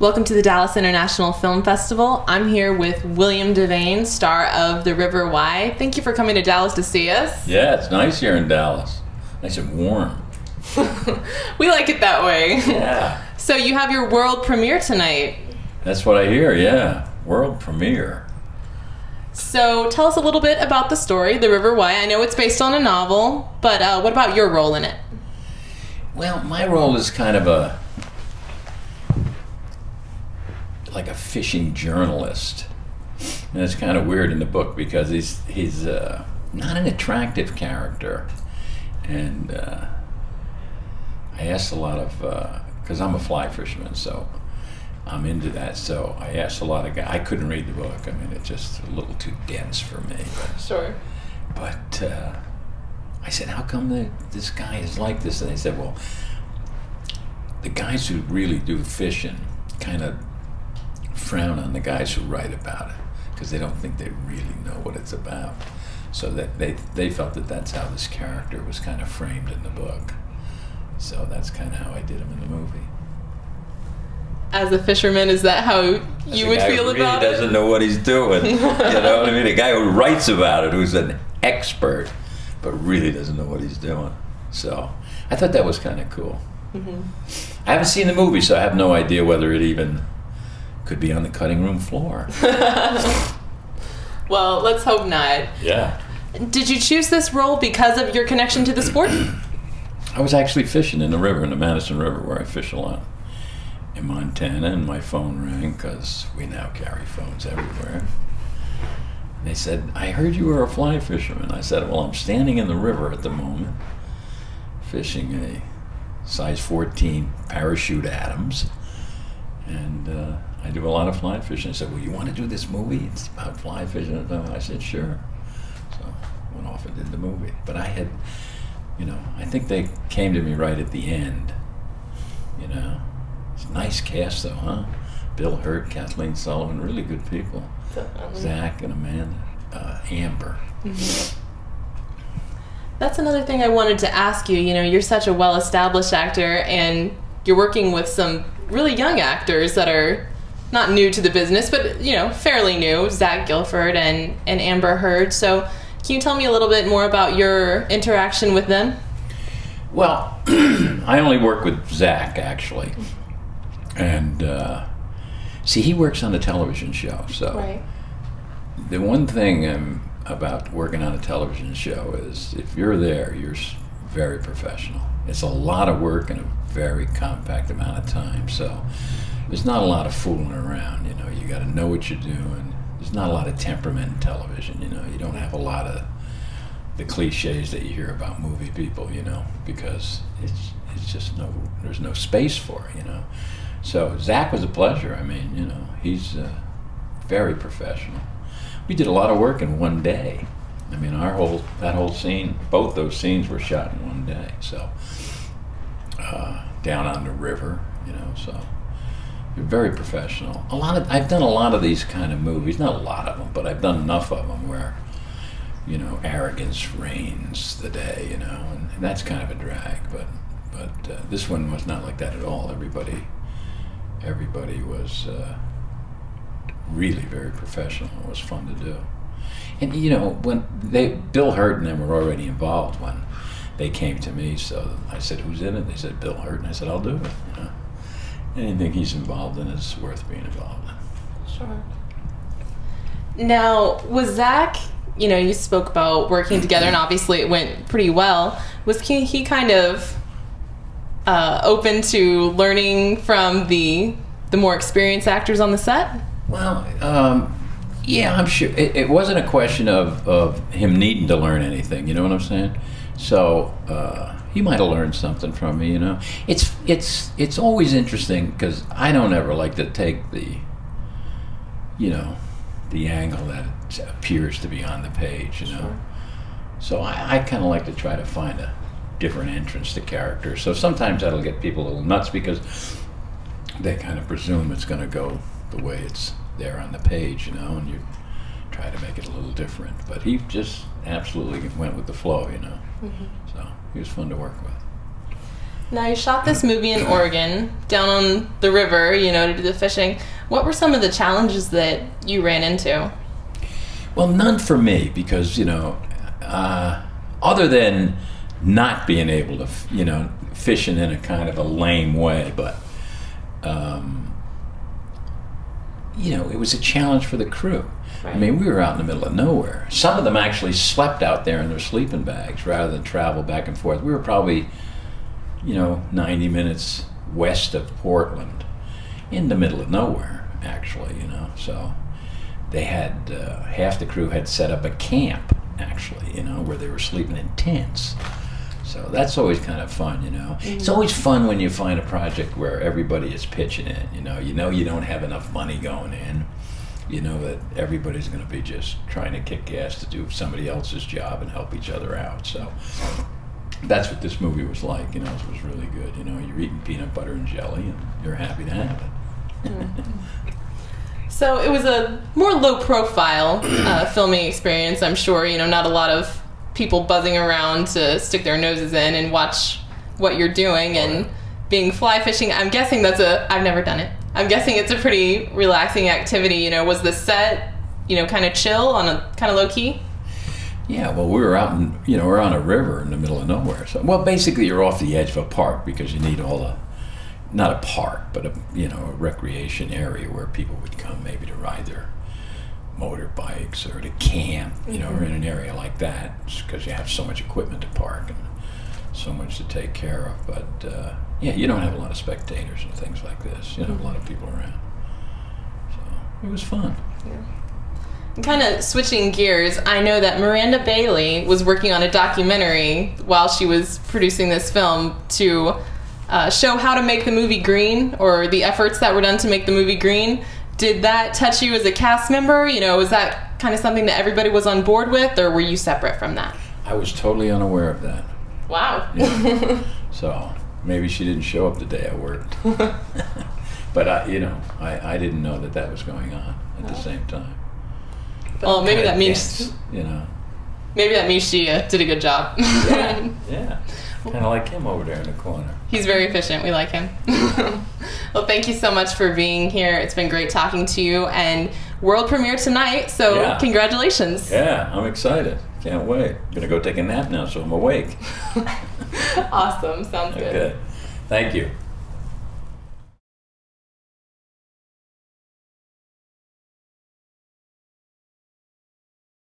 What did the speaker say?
Welcome to the Dallas International Film Festival. I'm here with William Devane, star of The River Why. Thank you for coming to Dallas to see us. Yeah, it's nice here in Dallas. Nice and warm. We like it that way. Yeah. So you have your world premiere tonight. That's what I hear, yeah. World premiere. So tell us a little bit about the story, The River Why. I know it's based on a novel, but what about your role in it? Well, my role is kind of like a fishing journalist. And it's kind of weird in the book because he's not an attractive character. And I asked a lot of, because I'm a fly fisherman, so I'm into that. So I asked a lot of guys. I couldn't read the book. I mean, it's just a little too dense for me. Sure. But I said, how come this guy is like this? And they said, well, the guys who really do fishing kind of frown on the guys who write about it because they don't think they really know what it's about. So that they felt that that's how this character was kind of framed in the book. So that's kind of how I did him in the movie. As a fisherman, is that how you would feel about it? The guy who really doesn't know what he's doing. You know what I mean? A guy who writes about it, who's an expert, but really doesn't know what he's doing. So I thought that was kind of cool. Mm-hmm. I haven't seen the movie, so I have no idea whether it even could be on the cutting room floor. Well, let's hope not. Yeah. Did you choose this role because of your connection to the sport? I was actually fishing in the river, in the Madison River, where I fish a lot in Montana, and my phone rang because we now carry phones everywhere. And they said, I heard you were a fly fisherman. I said, well, I'm standing in the river at the moment, fishing a size 14 parachute Adams, and I do a lot of fly fishing. I said, well, you want to do this movie? It's about fly fishing. I said, sure. So I went off and did the movie. But I had, you know, I think they came to me right at the end, you know. It's a nice cast, though, huh? Bill Hurt, Kathleen Sullivan, really good people. Definitely. Zach and Amanda, Amber. Mm-hmm. That's another thing I wanted to ask you. You know, you're such a well-established actor, and you're working with some really young actors that are not new to the business, but, you know, fairly new, Zach Gilford and Amber Heard. So can you tell me a little bit more about your interaction with them? Well, I only work with Zach, actually. And, see, he works on a television show, so right. The one thing about working on a television show is if you're there, you're very professional. It's a lot of work in a very compact amount of time, so there's not a lot of fooling around. You know, you got to know what you're doing. There's not a lot of temperament in television. You know, you don't have a lot of the cliches that you hear about movie people. You know, because it's just there's no space for it. You know, so Zach was a pleasure. I mean, you know, he's very professional. We did a lot of work in one day. I mean, that whole scene, both those scenes were shot in one day. So down on the river, you know, so you're very professional. I've done a lot of these kind of movies, not a lot of them, but I've done enough of them where, you know, arrogance reigns the day, you know, and that's kind of a drag. But this one was not like that at all. Everybody was really very professional. It was fun to do. And you know, when Bill Hurt and them were already involved when they came to me, so I said, who's in it? They said, Bill Hurt, and I said, I'll do it. You know? Anything he's involved in is worth being involved in. Sure. Now, was Zach, you know, you spoke about working together, and obviously it went pretty well. Was he kind of open to learning from the more experienced actors on the set? Well, yeah, I'm sure. It wasn't a question of him needing to learn anything, you know what I'm saying? So he might have learned something from me, you know. It's always interesting because I don't ever like to take the angle that appears to be on the page, you know. Sure. So I kind of like to try to find a different entrance to characters. So sometimes that'll get people a little nuts because they kind of presume it's going to go the way it's there on the page, you know, and you try to make it a little different. But he just absolutely went with the flow, you know. Mm-hmm. So he was fun to work with. Now, you shot this movie in Oregon, down on the river, you know, to do the fishing. What were some of the challenges that you ran into? Well, none for me, because, you know, other than not being able to, you know, fishing in a kind of a lame way, but, you know, it was a challenge for the crew. Right. I mean, we were out in the middle of nowhere. Some of them actually slept out there in their sleeping bags rather than travel back and forth. We were probably, you know, 90 minutes west of Portland, in the middle of nowhere, actually, you know. So they had, half the crew had set up a camp, actually, you know, where they were sleeping in tents. So that's always kind of fun, you know. Mm-hmm. It's always fun when you find a project where everybody is pitching in, you know. You know you don't have enough money going in. You know that everybody's going to be just trying to kick ass to do somebody else's job and help each other out. So that's what this movie was like, you know. It was really good, you know. You're eating peanut butter and jelly and you're happy to have it. Mm-hmm. So it was a more low-profile filming experience, I'm sure. You know, not a lot of people buzzing around to stick their noses in and watch what you're doing. And being fly fishing, I'm guessing I've never done it. I'm guessing it's a pretty relaxing activity. You know, was the set, you know, kind of chill, on a kind of low key? Yeah, well, we were out in, you know, we're on a river in the middle of nowhere. So, well, basically you're off the edge of a park because you need all the, not a park, but a, you know, a recreation area where people would come maybe to ride their motorbikes or to camp, you know, or in an area like that, because you have so much equipment to park and so much to take care of. But yeah, you don't have a lot of spectators and things like this. You don't have a lot of people around. So it was fun. Yeah. Kind of switching gears, I know that Miranda Bailey was working on a documentary while she was producing this film to show how to make the movie green, or the efforts that were done to make the movie green. Did that touch you as a cast member? You know, was that kind of something that everybody was on board with, or were you separate from that? I was totally unaware of that. Wow. Yeah. So maybe she didn't show up the day I worked. But I didn't know that was going on at the same time. Well, maybe that means, you know. Maybe that means she did a good job. Yeah. Kind of like him over there in the corner. He's very efficient. We like him. Well, thank you so much for being here. It's been great talking to you. And world premiere tonight, so congratulations. Yeah, I'm excited. Can't wait. I'm going to go take a nap now, so I'm awake. Awesome. Sounds good. Okay. Thank you.